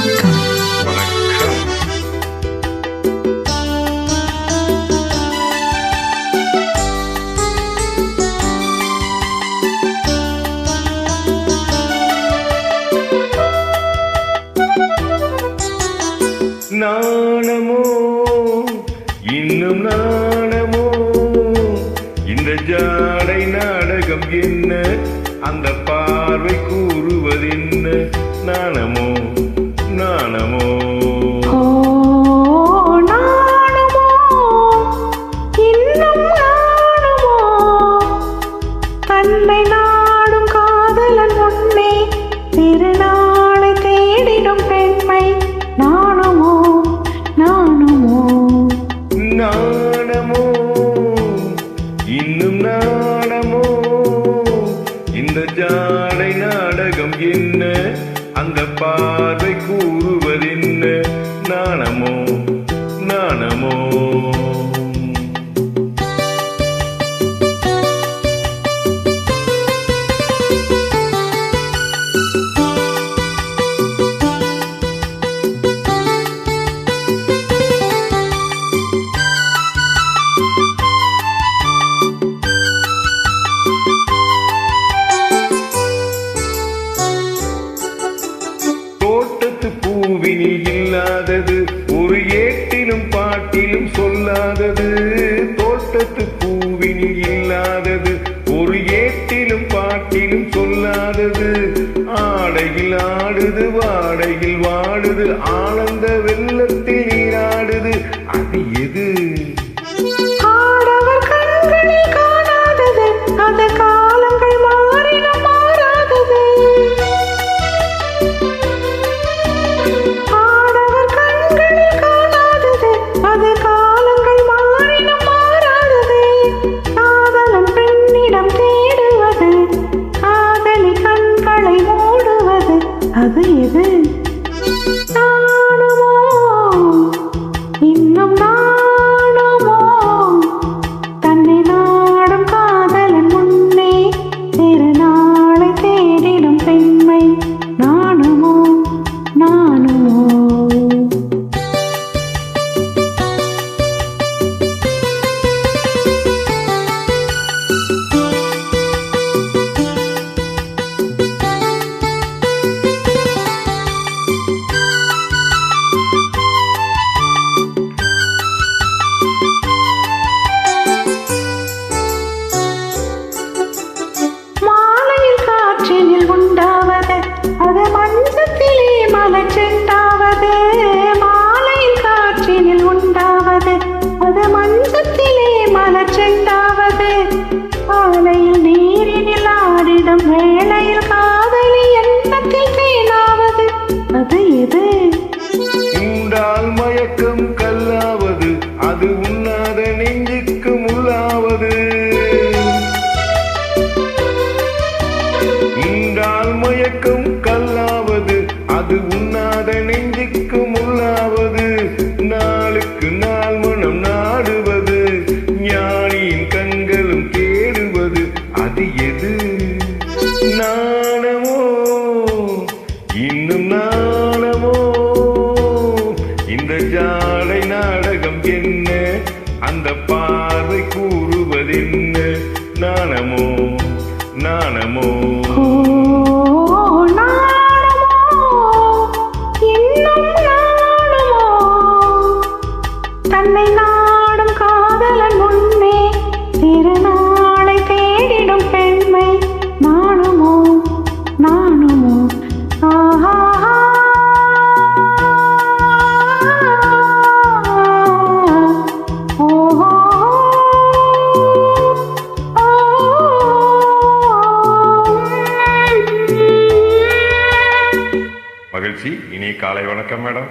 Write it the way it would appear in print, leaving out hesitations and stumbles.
வணக்கம். நாணமோ இன்னும் நாணமோ இந்த ஜாடை நாடகம் என்ன, அந்த பார்வை கூறுவதென்ன, நாணமோ நாணமோ தன்னை நாடும் காதலன் முன்னே திருநாளை தேடிடும் பெண்மை நாணமோ நாணமோ நாணமோ இன்னும் நாணமோ இந்த ஜாடை நாடகம் என்ன, அந்த பார்வை கூறுவதென்ன, நாணமோ நாணமோ பூவினில் இல்லாதது ஒரு ஏட்டிலும் பாட்டிலும் சொல்லாதது, தோட்டத்து பூவினில் இல்லாதது ஒரு ஏட்டிலும் பாட்டிலும் சொல்லாதது, ஆடையில் ஆடுது வாடையில் வாடுது ஆனந்த வெள்ளத்தில் நீராடுது, அது எது? ஆடவர் கண்களில் காணாதது, அது காலங்கள் மாறினும் மாறாதது. ஆடவர் கண்களில் காணாதது, அது காலங்கள் மாறினும் மாறாதது. காதலன் பெண்ணிடம் தேடுவது, காதலி கண்களை மூடுவது, அது எது? நாணமோ இன்னும் நாணமோ தன்னை நாடும் காதலன் முன்னே திருநாளை தேடிடும் பெண்மை நாணமோ நாணமோ உண்டாவது அது மஞ்சத்திலே மலச்செண்டாவது, மாலையில் காற்றினில் உண்டாவது அது மஞ்சத்திலே மலச்செண்டாவது, ஆலையில் நீரினில் ஆடிடும் வேளையில் காதலி எண்ணத்தில் தேனாவது, அது எது? உண்டால் மயக்கம் கல்லாவது, அது உண்ணாத நெஞ்சுக்கு முள்ளாவது, உண்டால் மயக்கம் கல்லாவது, அது உண்ணாத நெஞ்சுக்கு முள்ளாவது, நாளுக்கு நாள் மனம் நாடுவது, ஞானியின் கண்களும் தேடுவது, அது எது? நாணமோ இன்னும் நாணமோ இந்த ஜாடை நாடகம் என்ன, அந்த பார்வை கூறுவதென்ன, நாணமோ நாணமோ தன்னை நாடும் காதலன் முன்னே திருநாளை தேடிடும் பெண்மை நாணமோ நாணமோ ஆஹா மகிழ்ச்சி. இனி காலை வணக்கம் மேடம்.